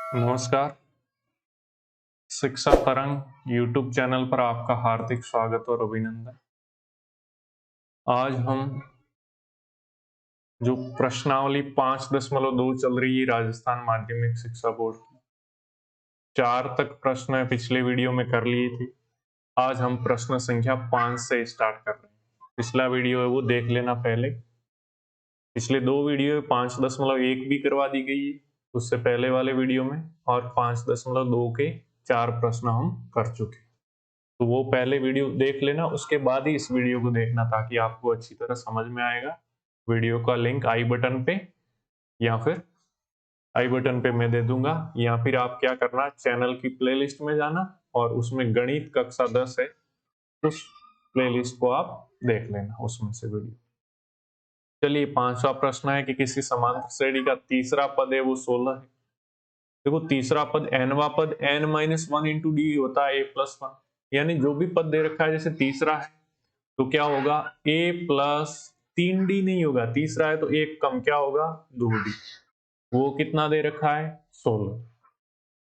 नमस्कार। शिक्षा तरंग यूट्यूब चैनल पर आपका हार्दिक स्वागत और अभिनंदन। आज हम जो प्रश्नावली 5.2 चल रही है राजस्थान माध्यमिक शिक्षा बोर्ड की, 4 तक प्रश्न पिछले वीडियो में कर लिए थे। आज हम प्रश्न संख्या 5 से स्टार्ट कर रहे हैं। पिछला वीडियो है वो देख लेना पहले। पिछले 2 वीडियो में 5.1 भी करवा दी गई है उससे पहले वाले वीडियो में, और 5.2 के 4 प्रश्न हम कर चुके। तो वो पहले वीडियो देख लेना, उसके बाद ही इस वीडियो को देखना ताकि आपको अच्छी तरह समझ में आएगा। वीडियो का लिंक आई बटन पे या फिर आई बटन पे मैं दे दूंगा, या फिर आप क्या करना, चैनल की प्लेलिस्ट में जाना और उसमें गणित कक्षा 10 है, उस प्लेलिस्ट को आप देख लेना, उसमें से वीडियो। चलिए, 5वां प्रश्न है कि किसी समांतर श्रेणी का तीसरा पद है वो 16 है। देखो, तीसरा पद nवां पद n-1 इंटू डी होता है a+1, यानी जो भी पद दे रखा है, जैसे तीसरा है तो क्या होगा, a प्लस 3d नहीं होगा, तीसरा है तो एक कम क्या होगा, 2d। वो कितना दे रखा है, 16।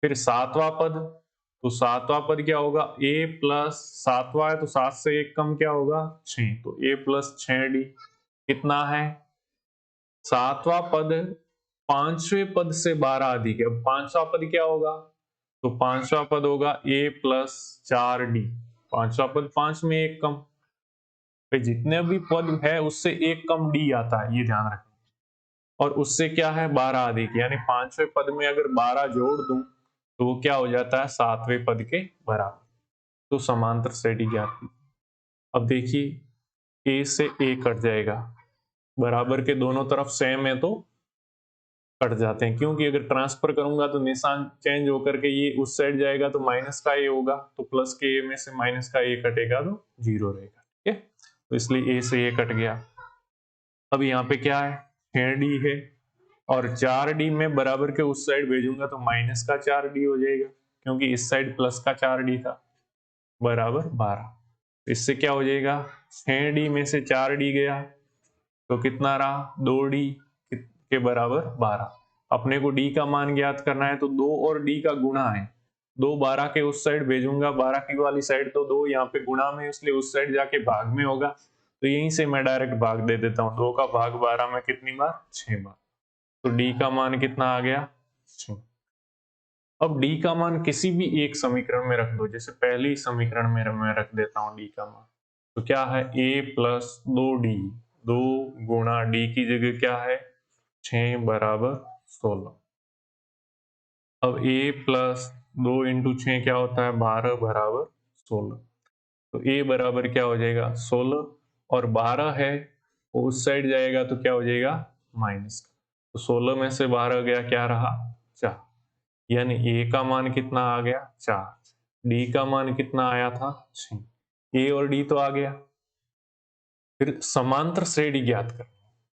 फिर सातवां पद, तो सातवां पद क्या होगा, a प्लस, सातवां है तो 7 से एक कम क्या होगा, 6, तो a प्लस 6d कितना है, सातवां पद पांचवें पद से 12 अधिक है। अब पांचवा पद क्या होगा, तो पांचवा पद होगा a प्लस 4d। पांचवा पद 5 में एक कम, पे जितने भी पद है उससे एक कम d आता है, ये ध्यान रखना। और उससे क्या है, 12 अधिक, यानी पांचवें पद में अगर 12 जोड़ दूं तो वो क्या हो जाता है, सातवें पद के बराबर। तो समांतर श्रेणी ज्ञात की। अब देखिए, a से a कट जाएगा, बराबर के दोनों तरफ सेम है तो कट जाते हैं, क्योंकि अगर ट्रांसफर करूंगा तो निशान चेंज होकर के ये उस साइड जाएगा तो माइनस का a होगा, तो प्लस के a में से माइनस का a कटेगा तो 0 रहेगा। ठीक है, तो इसलिए a से a कट गया। अब यहाँ पे क्या है, 6d है, और 4d में बराबर के उस साइड भेजूंगा तो माइनस का 4d हो जाएगा, क्योंकि इस साइड प्लस का 4d था, बराबर 12। इससे क्या हो जाएगा, 6d में से 4d गया तो कितना रहा, 2d के बराबर 12। अपने को d का मान ज्ञात करना है तो 2 और d का गुणा है, 2 12 के उस साइड भेजूंगा, 12 की वाली साइड तो 2 यहाँ पे गुणा में, इसलिए उस साइड जाके भाग में होगा, तो यहीं से मैं डायरेक्ट भाग दे देता हूँ। 2 का भाग 12 में कितनी बार, 6 बार, तो d का मान कितना आ गया, 6। अब d का मान किसी भी एक समीकरण में रख दो, जैसे पहली समीकरण में मैं रख देता हूँ d का मान, तो क्या है, a प्लस 2d, 2 गुणा d की जगह क्या है, 6 बराबर 16। अब a प्लस 2 इंटू 6 क्या होता है, 12 बराबर 16। तो a बराबर क्या हो जाएगा, 16, और 12 है वो उस साइड जाएगा तो क्या हो जाएगा, माइनस। तो 16 में से 12 गया, क्या रहा, 4, यानी a का मान कितना आ गया, 4, d का मान कितना आया था, 6। a और d तो आ गया। फिर समांतर श्रेणी ज्ञात कर,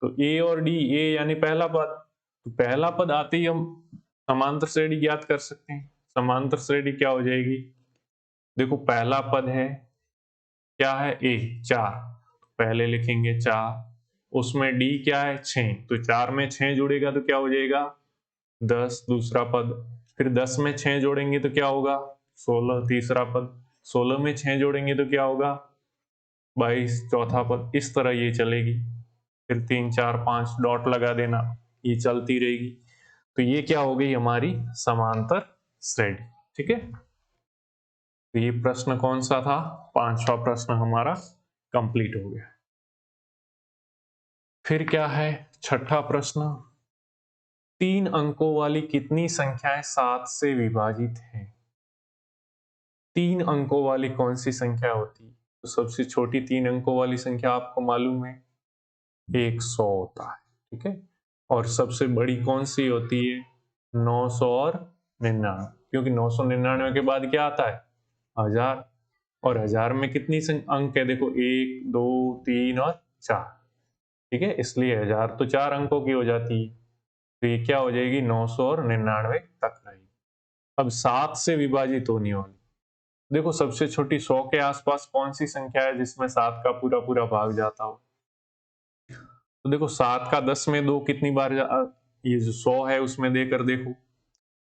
तो a और d, a यानी पहला पद, तो पहला पद आते ही हम समांतर श्रेणी ज्ञात कर सकते हैं। समांतर श्रेणी क्या हो जाएगी, देखो पहला पद है, क्या है, a 4, पहले लिखेंगे 4, उसमें d क्या है, 6, तो 4 में 6 जुड़ेगा तो क्या हो जाएगा, 10 दूसरा पद। फिर 10 में 6 जोड़ेंगे तो क्या होगा, 16 तीसरा पद। 16 में 6 जोड़ेंगे तो क्या होगा, 22 चौथा पद। इस तरह ये चलेगी, फिर 3 4 5 डॉट लगा देना, ये चलती रहेगी। तो ये क्या हो गई, हमारी समांतर श्रेणी। ठीक है, तो ये प्रश्न कौन सा था, 5वां प्रश्न हमारा कंप्लीट हो गया। फिर क्या है, 6ठा प्रश्न, 3 अंकों वाली कितनी संख्याएं 7 से विभाजित हैं। 3 अंकों वाली कौन सी संख्या होती है, तो सबसे छोटी 3 अंकों वाली संख्या आपको मालूम है 100 होता है। ठीक है, और सबसे बड़ी कौन सी होती है, 900 और 99, क्योंकि 999 के बाद क्या आता है, 1000, और 1000 में कितनी अंक है, देखो 1 2 3 और 4। ठीक है, इसलिए 1000 तो 4 अंकों की हो जाती है, तो ये क्या हो जाएगी, 900 और 99 तक रहेगी। अब 7 से विभाजित होने वाली, देखो सबसे छोटी 100 के आसपास कौन सी संख्या है जिसमें 7 का पूरा पूरा भाग जाता हो, तो देखो 7 का 10 में 2 कितनी बार ये जो 100 है उसमें देकर देखो,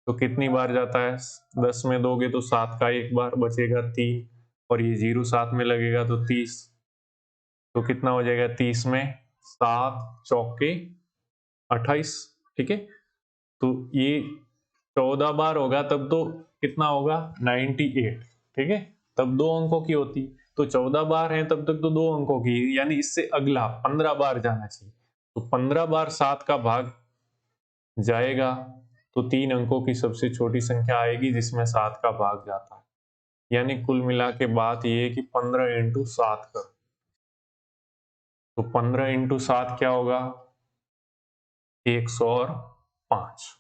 तो कितनी बार जाता है? 10 में दोगे तो 7 का एक बार बचेगा 3, और ये 0 साथ में लगेगा तो 30। तो कितना हो जाएगा 30 में? 7 चौके 28। ठीक है, तो ये 14 बार होगा तब तो कितना होगा? 98। ठीक है, तब 2 अंकों की होती। तो 14 बार है तब तक तो 2 अंकों की, यानी इससे अगला 15 बार जाना चाहिए। तो 15 बार 7 का भाग जाएगा तो 3 अंकों की सबसे छोटी संख्या आएगी जिसमें 7 का भाग जाता है। यानी कुल मिला के बात ये है कि 15 इंटू 7 करो। तो 15 इंटू 7 क्या होगा? 105।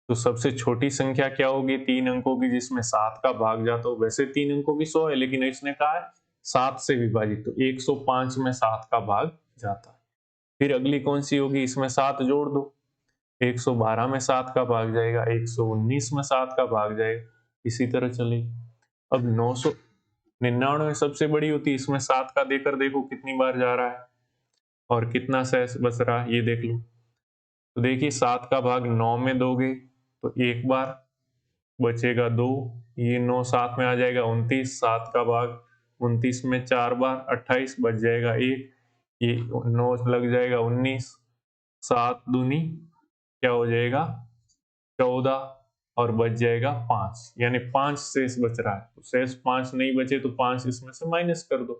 तो सबसे छोटी संख्या क्या होगी 3 अंकों की जिसमें 7 का भाग जाता हो? वैसे 3 अंकों की 100 है, लेकिन इसने कहा है 7 से विभाजित, तो 105 में 7 का भाग जाता है। फिर अगली कौन सी होगी? इसमें 7 जोड़ दो, 112 में 7 का भाग जाएगा, 119 में 7 का भाग जाएगा, इसी तरह चलेगी। अब 999 सबसे बड़ी होती है, इसमें 7 का देकर देखो कितनी बार जा रहा है और कितना शेष बच रहा है, ये देख लो। तो देखिए 7 का भाग 9 में दोगे तो एक बार बचेगा 2, ये 9 7 में आ जाएगा 29, 7 का भाग 29 में 4 बार 28 बच जाएगा 1, ये 9 लग जाएगा 19, 7 दूनी क्या हो जाएगा 14, और बच जाएगा 5, यानी 5 शेष बच रहा है। तो शेष 5 नहीं बचे तो 5 इसमें से माइनस कर दो।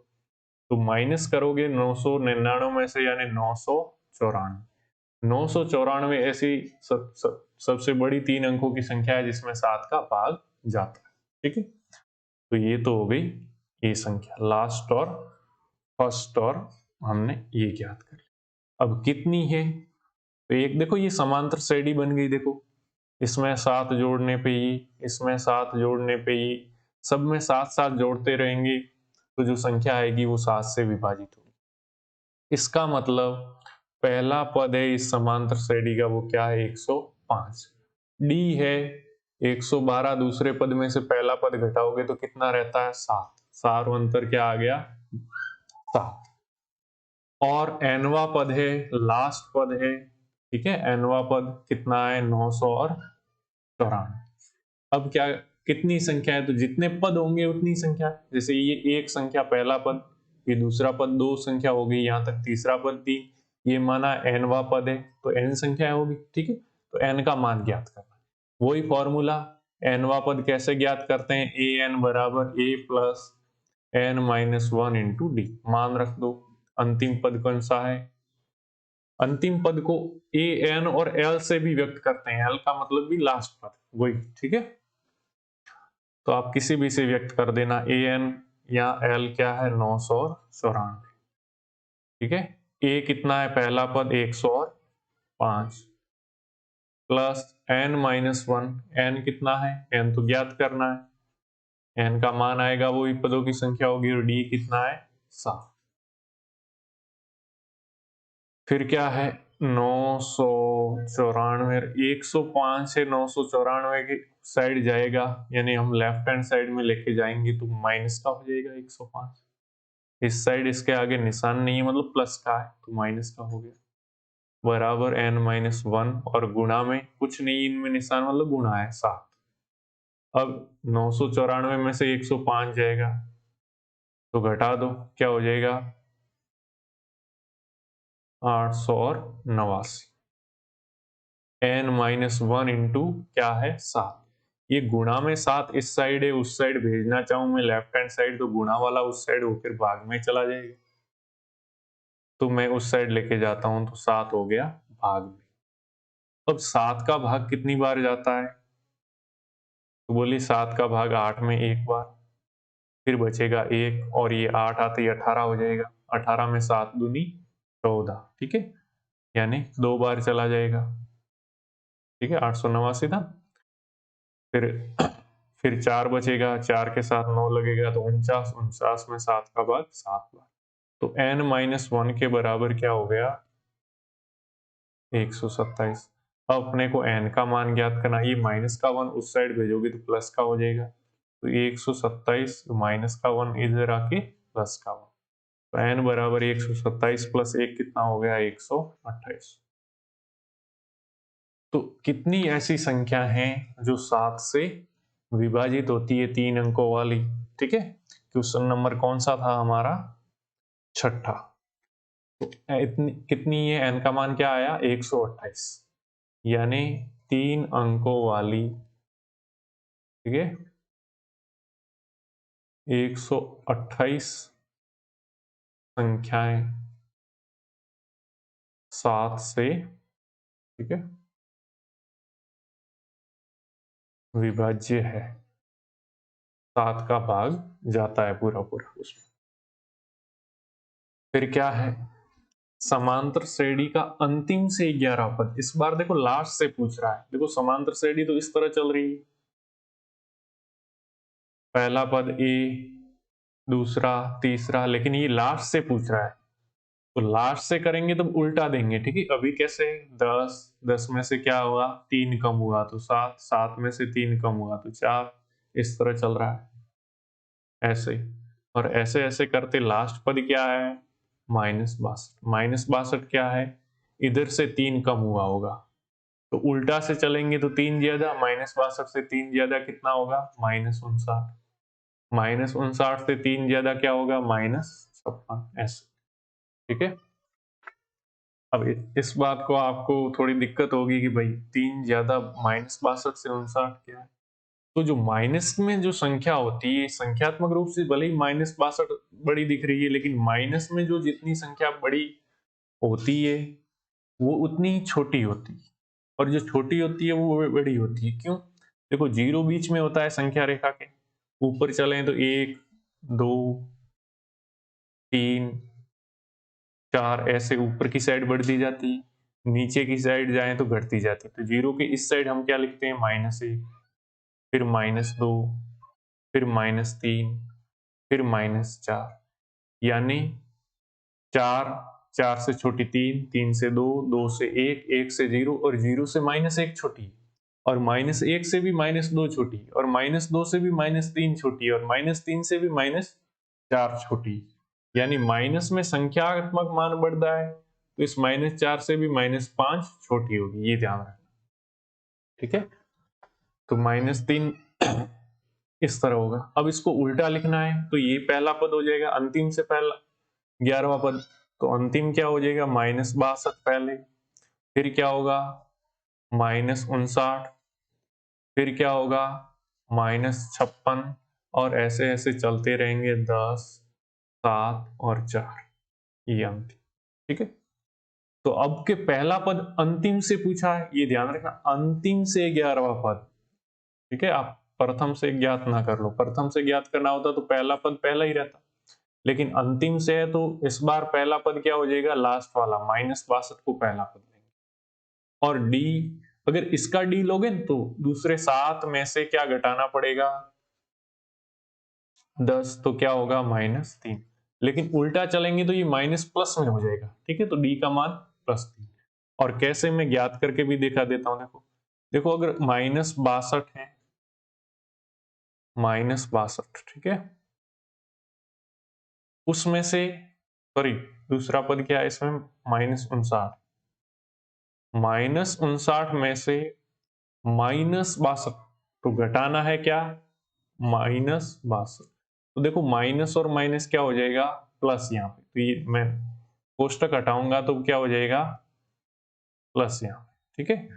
तो माइनस करोगे 999 में से, यानी 994। 994 ऐसी सबसे बड़ी 3 अंकों की संख्या है जिसमें 7 का भाग जाता है। ठीक है, तो ये तो हो गई ये संख्या, लास्ट और फर्स्ट, और हमने ये ज्ञात कर लिया। अब कितनी है? तो एक देखो ये समांतर श्रेणी बन गई, देखो इसमें 7 जोड़ने पे ही, इसमें 7 जोड़ने पे ही, सब में 7 7 जोड़ते रहेंगे तो जो संख्या आएगी वो 7 से विभाजित होगी। इसका मतलब पहला पद है इस समांतर श्रेणी का, वो क्या है? 105। डी है 112, दूसरे पद में से पहला पद घटाओगे तो कितना रहता है? 7। सार अंतर क्या आ गया? 7। और एनवा पद है, लास्ट पद है। ठीक है, एनवा पद कितना है? 994। अब क्या, कितनी संख्या है? तो जितने पद होंगे उतनी संख्या। जैसे ये एक संख्या पहला पद, ये दूसरा पद 2 संख्या हो गई, यहां तक तीसरा पद 3, ये माना एनवा पद है तो एन संख्या होगी। ठीक है, तो एन का मान ज्ञात करना है। वही फॉर्मूला, एनवा पद कैसे ज्ञात करते हैं? ए एन बराबर A plus N minus 1 into D. मान रख दो। अंतिम पद कौन सा है? अंतिम पद को ए एन और एल से भी व्यक्त करते हैं, एल का मतलब भी लास्ट पद वही। ठीक है, तो आप किसी भी से व्यक्त कर देना, ए एन या एल क्या है? 994। ठीक है, ए कितना है? पहला पद 105 प्लस एन माइनस 1, एन कितना है? एन तो ज्ञात करना है, एन का मान आएगा वही पदों की संख्या होगी, और डी कितना है? 7। फिर क्या है? 994, 105 से 994 की साइड जाएगा, यानी हम लेफ्ट हैंड साइड में लेके जाएंगे तो माइनस का हो जाएगा 105। इस साइड इसके आगे निशान नहीं है, मतलब प्लस का है, तो माइनस का हो गया, बराबर n माइनस 1, और गुणा में कुछ नहीं, इनमें निशान मतलब गुणा है 7। अब 994 में से 105 जाएगा तो घटा दो, क्या हो जाएगा? 889। n माइनस 1 इंटू क्या है? 7। ये गुणा में 7 इस साइड है, उस साइड भेजना चाहूं मैं लेफ्ट हैंड साइड, तो गुणा वाला उस साइड होकर भाग में चला जाएगा, तो मैं उस साइड लेके जाता हूं तो 7 हो गया भाग में। अब 7 का भाग कितनी बार जाता है? तो बोली 7 का भाग 8 में एक बार, फिर बचेगा 1, और ये 8 आते ही 18 हो जाएगा, 18 में 7 दूनी 14। ठीक है, यानी 2 बार चला जाएगा। ठीक है, 889 था। फिर फिर 4 बचेगा, 4 के साथ 9 लगेगा तो 49, 49 में 7 का भाग 7 बार। तो n माइनस 1 के बराबर क्या हो गया? 127। अब अपने को n का मान ज्ञात करना, ये माइनस का 1 उस साइड भेजोगे तो प्लस का हो जाएगा, तो 127 माइनस का 1 इधर आके प्लस का 1, तो n बराबर 127 प्लस 1 कितना हो गया? 128। तो कितनी ऐसी संख्या हैं जो 7 से विभाजित होती है 3 अंकों वाली? ठीक है, क्वेश्चन नंबर कौन सा था हमारा? छठा। तो इतनी कितनी है? n का मान क्या आया? 128, यानी 3 अंकों वाली, ठीक है, 128 संख्याएं 7 से, ठीक है, विभाज्य है, 7 का भाग जाता है पूरा पूरा उसमें। फिर क्या है? समांतर श्रेणी का अंतिम से 11 पद। इस बार देखो लास्ट से पूछ रहा है। देखो समांतर श्रेणी तो इस तरह चल रही है, पहला पद ए, दूसरा, तीसरा, लेकिन ये लास्ट से पूछ रहा है, तो लास्ट से करेंगे तो उल्टा देंगे। ठीक है, अभी कैसे? 10, 10 में से क्या हुआ? 3 कम हुआ तो 7, 7 में से 3 कम हुआ तो 4, इस तरह चल रहा है ऐसे। और ऐसे ऐसे करते लास्ट पद क्या है? -62। -62 क्या है? इधर से 3 कम हुआ होगा, तो उल्टा से चलेंगे तो 3 ज्यादा, -62 से 3 ज्यादा कितना होगा? -59। -59 से 3 ज्यादा क्या होगा? -56। ऐसे, ठीक है। अब इस बात को आपको थोड़ी दिक्कत होगी कि भाई 3 ज्यादा -62 से 59 क्या है? तो जो माइनस में जो संख्या होती है, संख्यात्मक रूप से भले ही -62 बड़ी दिख रही है, लेकिन माइनस में जो जितनी संख्या बड़ी होती है वो उतनी ही छोटी होती है, और जो छोटी होती है वो बड़ी होती है। क्यों? देखो, जीरो बीच में होता है संख्या रेखा के, ऊपर चलें तो 1, 2, 3, 4 ऐसे ऊपर की साइड बढ़ती जाती है, नीचे की साइड जाएं तो घटती जाती है। तो जीरो के इस साइड हम क्या लिखते हैं? -1, फिर -2, फिर -3, फिर -4, यानी 4, 4 से छोटी 3, 3 से 2, 2 से 1, 1 से 0, और 0 से -1 छोटी, और -1 से भी -2 छोटी, और -2 से भी -3 छोटी, और -3 से भी -4 छोटी। यानी माइनस में संख्यात्मक मान बढ़ता है, तो इस -4 से भी -5 छोटी होगी, ये ध्यान रखना। ठीक है, तो -3 इस तरह होगा। अब इसको उल्टा लिखना है तो ये पहला पद हो जाएगा अंतिम से पहला 11वां पद, तो अंतिम क्या हो जाएगा? -62 पहले, फिर क्या होगा? -59, फिर क्या होगा? -56, और ऐसे ऐसे चलते रहेंगे 10, 7 और 4, ये अंतिम। ठीक है, तो अब के पहला पद अंतिम से पूछा है, ये ध्यान रखना, अंतिम से 11वां पद। ठीक है, आप प्रथम से ज्ञात ना कर लो, प्रथम से ज्ञात करना होता तो पहला पद पहला ही रहता, लेकिन अंतिम से है तो इस बार पहला पद क्या हो जाएगा? लास्ट वाला, -62 को पहला पद लेंगे। और डी, अगर इसका डी लोगे तो दूसरे 7 में से क्या घटाना पड़ेगा? 10, तो क्या होगा? -3, लेकिन उल्टा चलेंगे तो ये माइनस प्लस में हो जाएगा। ठीक है, तो डी का मान +3। और कैसे, मैं ज्ञात करके भी दिखा देता हूं। देखो देखो, अगर -62 है, -62, ठीक है, उसमें से, सॉरी, दूसरा पद क्या है इसमें? -59, -59 में से -62 तो घटाना है क्या? -62, तो देखो माइनस और माइनस क्या हो जाएगा? प्लस। यहाँ पे तो ये मैं कोष्टक हटाऊंगा तो क्या हो जाएगा? प्लस यहाँ पे। ठीक है,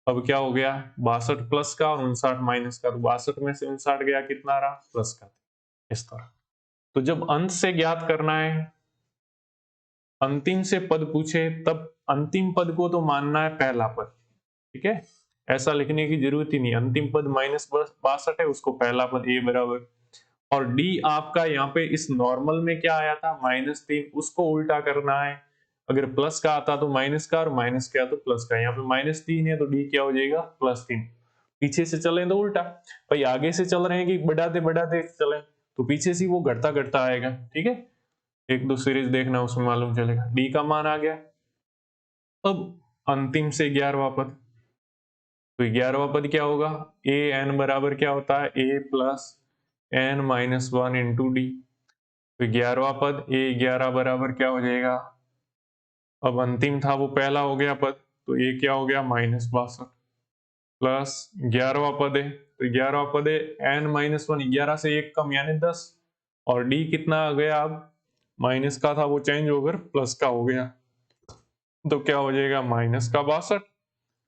अब क्या हो गया? 62 प्लस का और 59 माइनस का, तो 62 में से 59 गया, कितना रहा? प्लस का। इस तरह, तो जब अंत से ज्ञात करना है, अंतिम से पद पूछे, तब अंतिम पद को तो मानना है पहला पद। ठीक है, ऐसा लिखने की जरूरत ही नहीं, अंतिम पद -62 है, उसको पहला पद ए बराबर। और डी आपका यहाँ पे इस नॉर्मल में क्या आया था? -3, उसको उल्टा करना है। अगर प्लस का आता तो माइनस का, और माइनस का तो प्लस का। यहाँ पे -3 है तो डी क्या हो जाएगा? +3। पीछे से चले तो उल्टा, भाई आगे से चल रहे हैं कि बढ़ाते बढ़ाते चले, तो पीछे से वो घटता घटता आएगा। ठीक है, एक दो सीरीज देखना, उसमें मालूम चलेगा। डी का मान आ गया। अब अंतिम से 11वां पद, तो 11वां पद क्या होगा? ए एन बराबर क्या होता है? A plus N minus 1 into D. तो 11वां पद ए 11 बराबर क्या हो जाएगा? अब अंतिम था वो पहला हो गया पद, तो ये क्या हो गया -62 प्लस 11वां पद है तो 11वां पद है n-1, 11 से 1 कम यानी 10 और d कितना आ गया, अब माइनस का था वो चेंज होकर प्लस का हो गया तो क्या हो जाएगा -62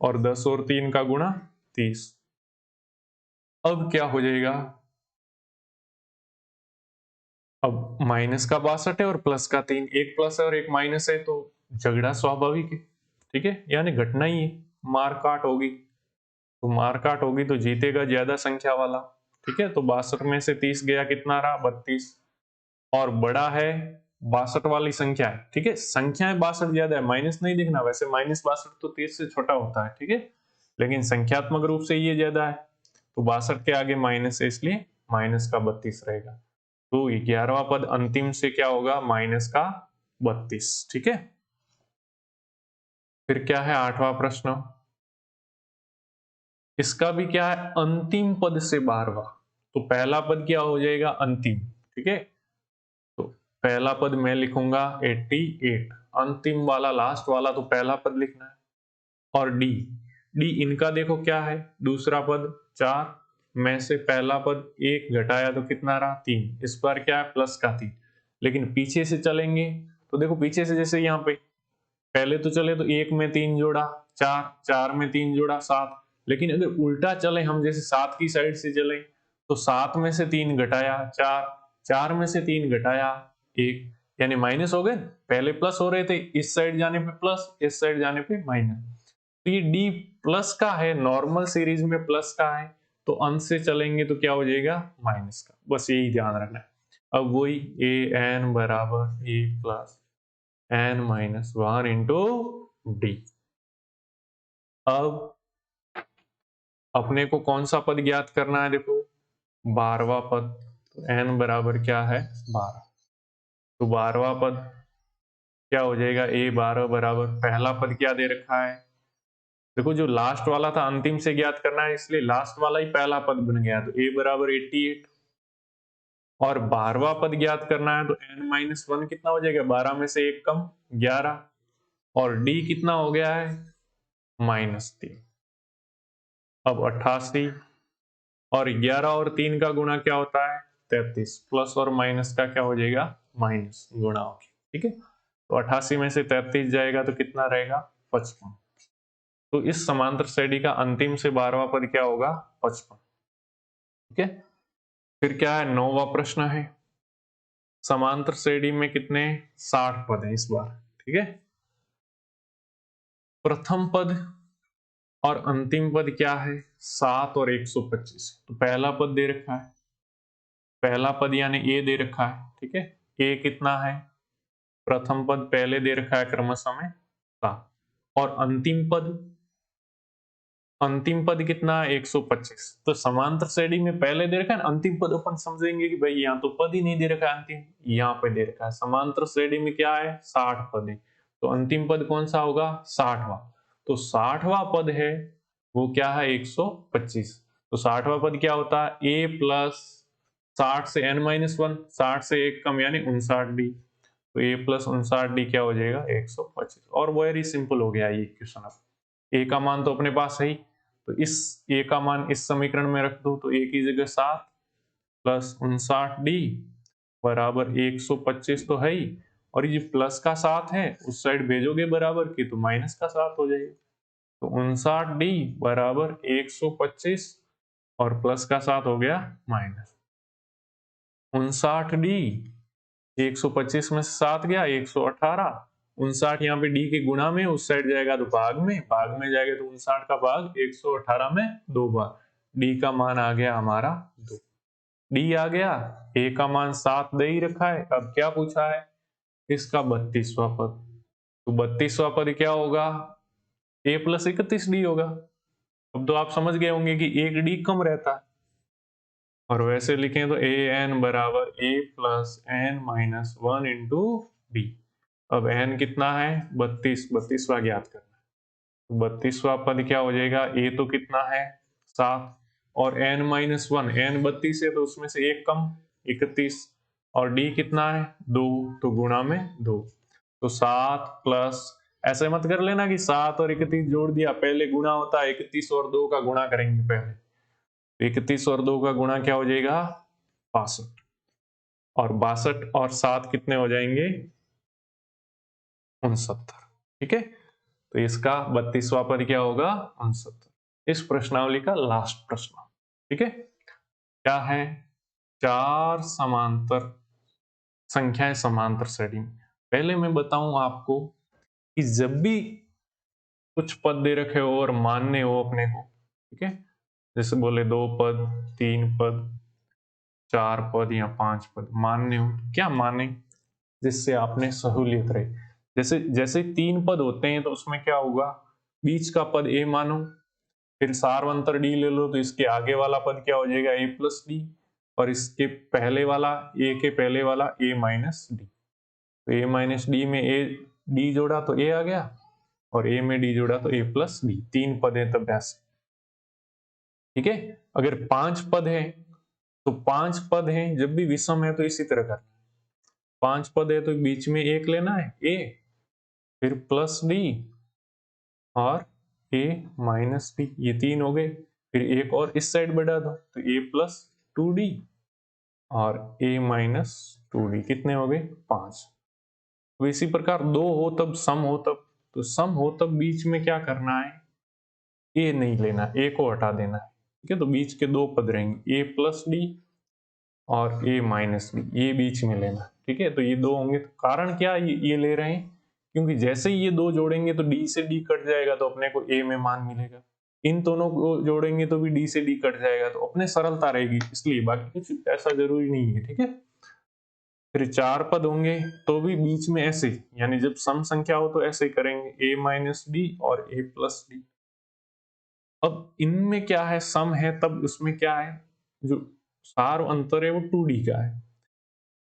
और 10 और 3 का गुणा 30। अब क्या हो जाएगा, अब माइनस का 62 है और प्लस का 3, एक प्लस है और एक माइनस है तो झगड़ा स्वाभाविक है, ठीक है, यानी घटना ही है, मार काट होगी तो मार काट होगी तो जीतेगा ज्यादा संख्या वाला, ठीक है। तो 62 में से 30 गया, कितना रहा 32 और बड़ा है 62 वाली संख्या है, ठीक है, संख्याएं 62 ज्यादा है, माइनस नहीं दिखना, वैसे -62 तो 30 से छोटा होता है, ठीक है, लेकिन संख्यात्मक रूप से ये ज्यादा है तो 62 के आगे माइनस है इसलिए माइनस का 32 रहेगा। तो 11वां पद अंतिम से क्या होगा माइनस का 32, ठीक है। फिर क्या है 8वां प्रश्न, इसका भी क्या है अंतिम पद से 12वां, तो पहला पद क्या हो जाएगा अंतिम, ठीक है, तो पहला पद मैं लिखूंगा 88, अंतिम वाला लास्ट वाला तो पहला पद लिखना है और डी डी इनका देखो क्या है, दूसरा पद 4 में से पहला पद 1 घटाया तो कितना रहा 3, इस बार क्या है प्लस का 3, लेकिन पीछे से चलेंगे तो देखो पीछे से जैसे यहाँ पे पहले तो चले तो 1 में 3 जोड़ा 4, 4 में 3 जोड़ा 7, लेकिन अगर उल्टा चले हम जैसे 7 की साइड से चले तो 7 में से 3 घटाया 4, 4 में से 3 घटाया 1, यानी माइनस हो गए, पहले प्लस हो रहे थे, इस साइड जाने पे प्लस इस साइड जाने पे माइनस, तो ये डी प्लस का है, नॉर्मल सीरीज में प्लस का है तो अंश से चलेंगे तो क्या हो जाएगा माइनस का, बस यही ध्यान रखना है। अब वही ए एन बराबर A plus n-1 into D. अब अपने को कौन सा पद ज्ञात करना है, देखो 12वां पद, तो n बराबर क्या है 12, तो 12वां पद क्या हो जाएगा a12 बराबर पहला पद क्या दे रखा है, देखो जो लास्ट वाला था अंतिम से ज्ञात करना है इसलिए लास्ट वाला ही पहला पद बन गया, तो a बराबर 88 और 12वां पद ज्ञात करना है तो n-1 कितना हो जाएगा, 12 में से 1 कम 11 और d कितना हो गया है -3। अब 88 और 11 और 3 का गुणा क्या होता है 33, प्लस और माइनस का क्या हो जाएगा माइनस गुणा होगी, ठीक है, तो 88 में से 33 जाएगा तो कितना रहेगा 55, तो इस समांतर श्रेणी का अंतिम से 12वां पद क्या होगा 55, ठीक है। फिर क्या है 9वां प्रश्न है, समांतर श्रेणी में कितने 60 पद है इस बार, ठीक है, प्रथम पद और अंतिम पद क्या है 7 और 125, तो पहला पद दे रखा है, पहला पद यानी ए दे रखा है, ठीक है, ए कितना है प्रथम पद पहले दे रखा है क्रमशः में 7 और अंतिम पद कितना है 125, तो समांतर श्रेणी में पहले दे रखा है, अंतिम पद अपन समझेंगे कि भाई यहाँ तो पद ही नहीं दे रखा है, अंतिम यहाँ पे दे रखा है, समांतर श्रेणी में क्या है 60 पद है तो अंतिम पद कौन सा होगा 60वां, तो 60वां पद है वो क्या है 125, तो 60वां पद क्या होता है a प्लस 60 से n-1, 60 से 1 कम यानी 59d, तो a प्लस 59d क्या हो जाएगा 125, और वेरी सिंपल हो गया ये क्वेश्चन। अब a का मान तो अपने पास है ही, तो इस a का मान इस समीकरण में रख दो तो a की जगह 7 प्लस 59d बराबर 125 तो है ही, और ये प्लस का 7 है उस साइड भेजोगे बराबर की तो माइनस का 7 हो जाएगा, तो 59d बराबर 125 और प्लस का 7 हो गया माइनस 59d, 125 में से 7 गया 118, 59 यहाँ पे डी के गुणा में उस साइड जाएगा तो भाग में जाएगा तो 59 का भाग 118 में 2 बार, डी का मान आ गया हमारा 2, डी आ गया, ए का मान 7 दे ही रखा है, अब क्या पूछा है इसका 32वां पद, तो 32वां पद क्या होगा a प्लस 31d होगा। अब तो आप समझ गए होंगे कि एक डी कम रहता है, और वैसे लिखें तो ए एन बराबर a plus n-1 into D. अब n कितना है 32, 32वां ज्ञात करना है, तो 32वां पद क्या हो जाएगा, a तो कितना है 7 और n-1, n 32 है तो उसमें से 1 कम 31 और d कितना है 2 तो गुणा में 2, तो 7 प्लस ऐसे मत कर लेना कि 7 और 31 जोड़ दिया, पहले गुणा होता है 31 और 2 का गुणा करेंगे पहले। 31 और 2 का गुणा क्या हो जाएगा 62, और 62 और 7 कितने हो जाएंगे 69। ठीक है, तो इसका 32वां पद क्या होगा 69। इस प्रश्नावली का लास्ट प्रश्न। ठीक है, क्या है, चार समांतर संख्याएं समांतर श्रेणी में। पहले मैं बताऊं आपको कि जब भी कुछ पद दे रखे हो और मानने हो अपने को, ठीक है, जैसे बोले 2 पद 3 पद 4 पद या 5 पद मानने हो, क्या माने जिससे आपने सहूलियत रहे। जैसे जैसे 3 पद होते हैं तो उसमें क्या होगा, बीच का पद ए मानो, फिर सारवंतर डी ले लो तो इसके आगे वाला पद क्या हो जाएगा ए प्लस डी, और इसके पहले वाला ए के पहले वाला ए माइनस डी। तो ए माइनस डी में ए डी जोड़ा तो ए आ गया, और ए में डी जोड़ा तो ए प्लस डी। 3 पद है तब ऐसे। ठीक है, अगर 5 पद है तो 5 पद है, जब भी विषम है तो इसी तरह करना। 5 पद है तो बीच में एक लेना है ए, फिर प्लस डी और ए माइनस डी, ये 3 हो गए। फिर एक और इस साइड बढ़ा दो तो ए प्लस 2d और ए माइनस 2d, कितने हो गए 5। तो इसी प्रकार 2 हो तब सम हो तब, तो सम हो तब बीच में क्या करना है, ए नहीं लेना, ए को हटा देना है। ठीक है, तो बीच के 2 पद रहेंगे ए प्लस डी और ए माइनस डी, ये बीच में लेना। ठीक है, तो ये 2 होंगे। तो कारण क्या ये ले रहे हैं, क्योंकि जैसे ही ये 2 जोड़ेंगे तो डी से डी कट जाएगा तो अपने को ए में मान मिलेगा। इन दोनों को जोड़ेंगे तो भी डी से डी कट जाएगा, तो अपने सरलता रहेगी, इसलिए बाकी कुछ ऐसा जरूरी नहीं है। ठीक है, फिर 4 पद होंगे तो भी बीच में ऐसे, यानी जब सम संख्या हो तो ऐसे करेंगे ए माइनस डी और ए प्लस डी। अब इनमें क्या है, सम है तब उसमें क्या है, जो सार अंतर है वो 2d का है,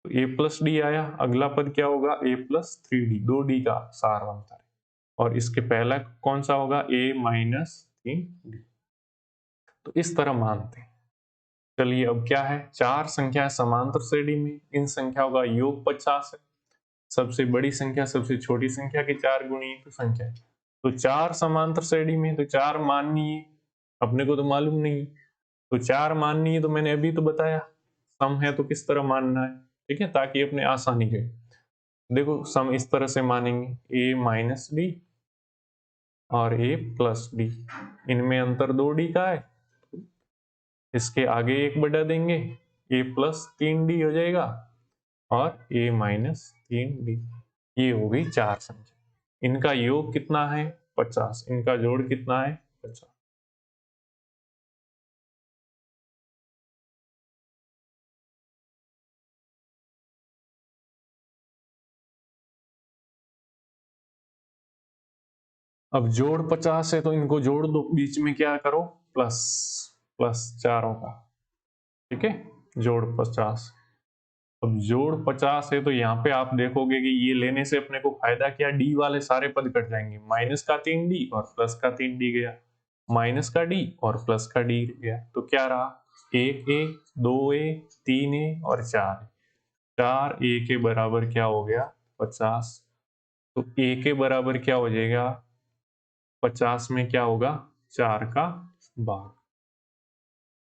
तो ए प्लस डी आया, अगला पद क्या होगा ए प्लस 3d, 2d का सार अंतर है, और इसके पहला कौन सा होगा ए माइनस 3d। तो इस तरह मानते हैं। चलिए अब क्या है, चार संख्या समांतर श्रेणी में, इन संख्याओं का योग 50 है। सबसे बड़ी संख्या सबसे छोटी संख्या की 4 गुणी तो संख्या है। तो 4 समांतर श्रेणी में, तो 4 माननी है, अपने को तो मालूम नहीं, तो 4 माननी है, तो मैंने अभी तो बताया सम है तो किस तरह मानना है। ठीक है, ताकि अपने आसानी के, देखो सम इस तरह से मानेंगे ए माइनस डी और ए प्लस डी, इनमें अंतर 2d का है, इसके आगे एक बढ़ा देंगे ए प्लस 3d हो जाएगा और ए माइनस 3d। ये हो गई 4 संख्या, इनका योग कितना है 50, इनका जोड़ कितना है 50। अब जोड़ 50 है तो इनको जोड़ दो, बीच में क्या करो प्लस, प्लस चारों का। ठीक है, जोड़ 50। अब जोड़ 50 है तो यहाँ पे आप देखोगे कि ये लेने से अपने को फायदा क्या, डी वाले सारे पद कट जाएंगे, माइनस का 3d और प्लस का 3d गया, माइनस का डी और प्लस का डी गया, तो क्या रहा 1a 2a 3a और 4, 4a के बराबर क्या हो गया 50। तो a के बराबर क्या हो जाएगा 50 में क्या होगा 4 का भाग।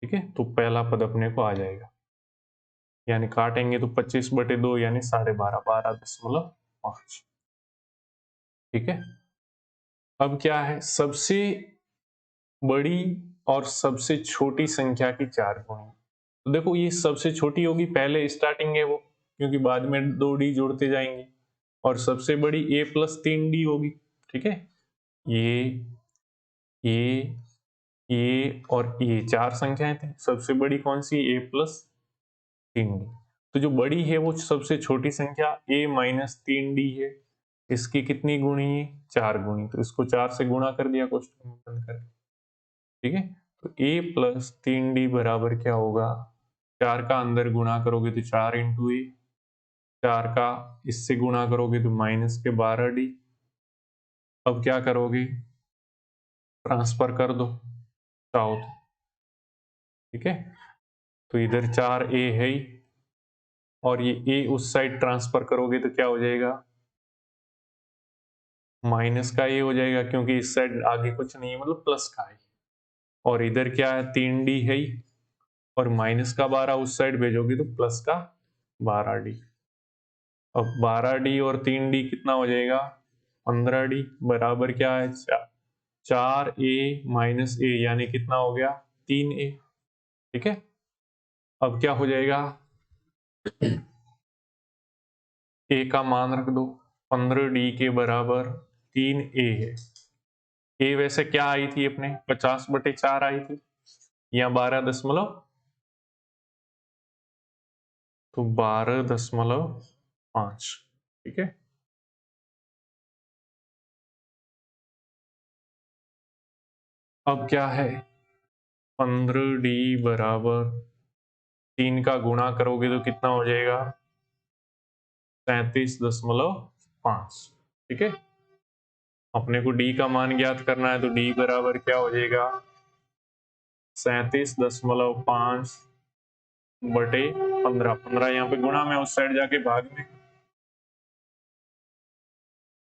ठीक है, तो पहला पद अपने को आ जाएगा, यानी काटेंगे तो 25/2 यानी 12.5, 12.5। ठीक है, अब क्या है, सबसे बड़ी और सबसे छोटी संख्या की 4 गुणी। तो देखो ये सबसे छोटी होगी, पहले स्टार्टिंग है वो, क्योंकि बाद में 2d जोड़ते जाएंगे, और सबसे बड़ी a प्लस 3d होगी। ठीक है, ये ये ये और ये 4 संख्याएं थी, सबसे बड़ी कौन सी a प्लस 3d, तो जो बड़ी है वो सबसे छोटी संख्या a माइनस 3d है, इसकी कितनी गुणी है 4 गुणी, तो इसको 4 से गुणा कर दिया क्वेश्चन में बंद करके। ठीक है, तो a प्लस 3d बराबर क्या होगा, 4 का अंदर गुणा करोगे तो 4 इंटू ए, 4 का इससे गुणा करोगे तो माइनस के 12d। अब क्या करोगे, ट्रांसफर कर दो चाहो तो। ठीक है, तो इधर 4a है ही, और ये a उस साइड ट्रांसफर करोगे तो क्या हो जाएगा माइनस का ये हो जाएगा क्योंकि इस साइड आगे कुछ नहीं है, मतलब प्लस का है। और इधर क्या है, 3D है ही, और माइनस का 12 उस साइड भेजोगे तो प्लस का 12D। अब 12D और 3D कितना हो जाएगा, 15D बराबर क्या है, 4A माइनस A, यानी कितना हो गया, 3A। ठीक है, अब क्या हो जाएगा, A का मान रख दो, 15D के बराबर 3A है। A वैसे क्या आई थी अपने, 50/4 आई थी, या 12.5, तो 12.5। ठीक है, अब क्या है, 15D बराबर 3 का गुणा करोगे तो कितना हो जाएगा, 37.5। ठीक है, अपने को D का मान ज्ञात करना है, तो D बराबर क्या हो जाएगा, 37.5 बटे 15। 15 यहाँ पे गुणा में, उस साइड जाके भाग में।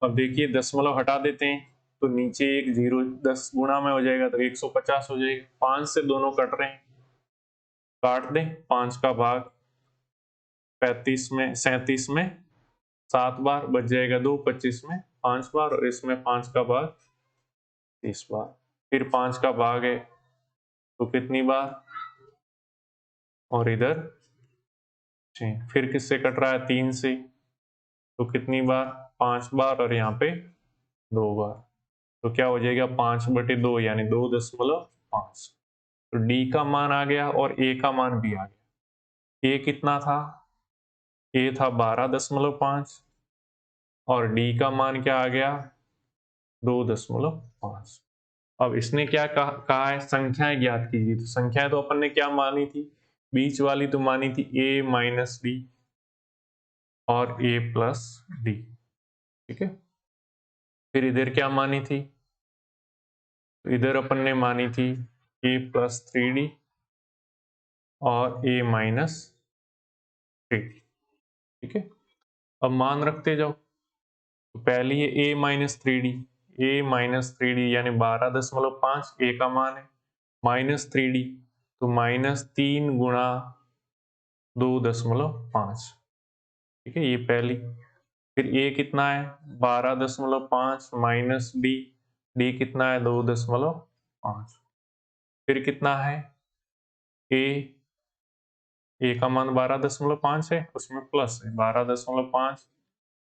अब देखिए दशमलव हटा देते हैं तो नीचे एक 0, 10 गुणा में हो जाएगा तो 150 हो जाएगा। 5 से दोनों कट रहे हैं, काट दें, 5 का भाग 35 में, 37 में 7 बार बच जाएगा, 2 25 में 5 बार, और इसमें 5 का भाग 30 बार। फिर 5 का भाग है तो कितनी बार, और इधर 6। फिर किससे कट रहा है, 3 से, तो कितनी बार, 5 बार, और यहाँ पे 2 बार। तो क्या हो जाएगा, 5/2 यानी 2.5। तो D का मान आ गया और A का मान भी आ गया। A कितना था, A था 12.5, और D का मान क्या आ गया, 2.5। अब इसने क्या कहा है, संख्याएं ज्ञात कीजिए। तो संख्याएं तो अपन ने क्या मानी थी, बीच वाली तो मानी थी A माइनस D और A प्लस D। ठीक है, फिर इधर क्या मानी थी, तो इधर अपन ने मानी थी A प्लस 3D और A माइनस 3D। ठीक है, अब मान रखते जाओ, तो पहली है A minus 3D, A minus 3D यानी 12.5 A का मान है, माइनस 3D तो -3 गुणा 2.5। ठीक है, ये पहली। फिर A कितना है, 12.5 माइनस D कितना है, 2.5। फिर कितना है, A का मान 12.5 है, उसमें प्लस है 12.5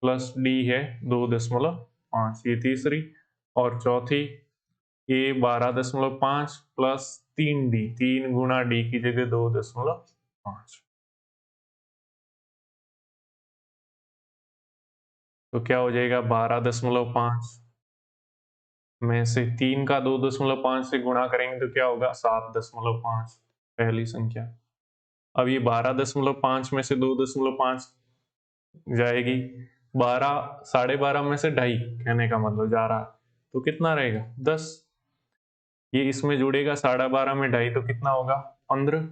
प्लस D है 2.5, ये तीसरी। और चौथी A 12.5 प्लस 3D, 3 गुणा D की जगह 2.5। तो क्या हो जाएगा, 12.5 में से 3 का 2.5 से गुणा करेंगे तो क्या होगा, 7.5, पहली संख्या। अब ये 12.5 में से 2.5 जाएगी, 12.5 में से 2.5, कहने का मतलब जा रहा है, तो कितना रहेगा, 10। ये इसमें जुड़ेगा 12.5 में 2.5 तो कितना होगा, 15।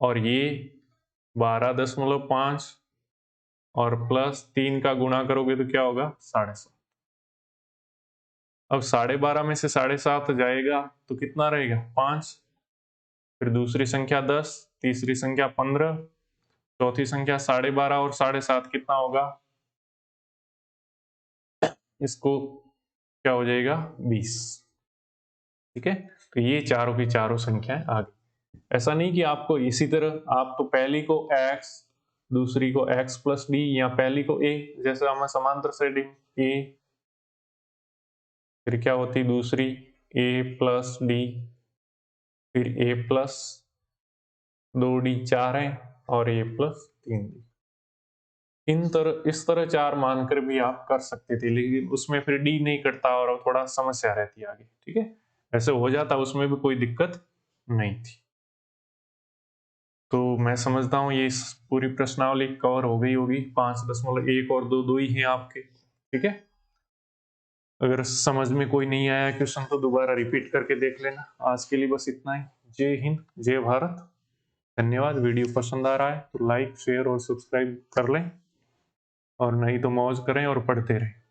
और ये 12.5 और प्लस 3 का गुणा करोगे तो क्या होगा, 7.5। अब 12.5 में से 7.5 जाएगा तो कितना रहेगा, 5। फिर दूसरी संख्या 10, तीसरी संख्या 15, चौथी संख्या 12.5 और 7.5 कितना होगा, इसको क्या हो जाएगा, 20। ठीक है, तो ये चारों की चारों संख्याएं आ गई। ऐसा नहीं कि आपको इसी तरह, आप तो पहली को x, दूसरी को x प्लस डी, या पहली को a, जैसे हमें समांतर सेटिंग a, फिर क्या होती दूसरी a प्लस डी, फिर a प्लस 2d 4 है, और a प्लस 3d। इस तरह 4 मानकर भी आप कर सकते थे, लेकिन उसमें फिर d नहीं कटता और थोड़ा समस्या रहती आगे। ठीक है, ऐसे हो जाता, उसमें भी कोई दिक्कत नहीं थी। तो मैं समझता हूँ ये पूरी प्रश्नावली कवर हो गई होगी। 5.1 और 2 2 ही हैं आपके। ठीक है, अगर समझ में कोई नहीं आया क्वेश्चन तो दोबारा रिपीट करके देख लेना। आज के लिए बस इतना ही। जय हिंद, जय भारत, धन्यवाद। वीडियो पसंद आ रहा है तो लाइक, शेयर और सब्सक्राइब कर लें, और नहीं तो मौज करें और पढ़ते रहें।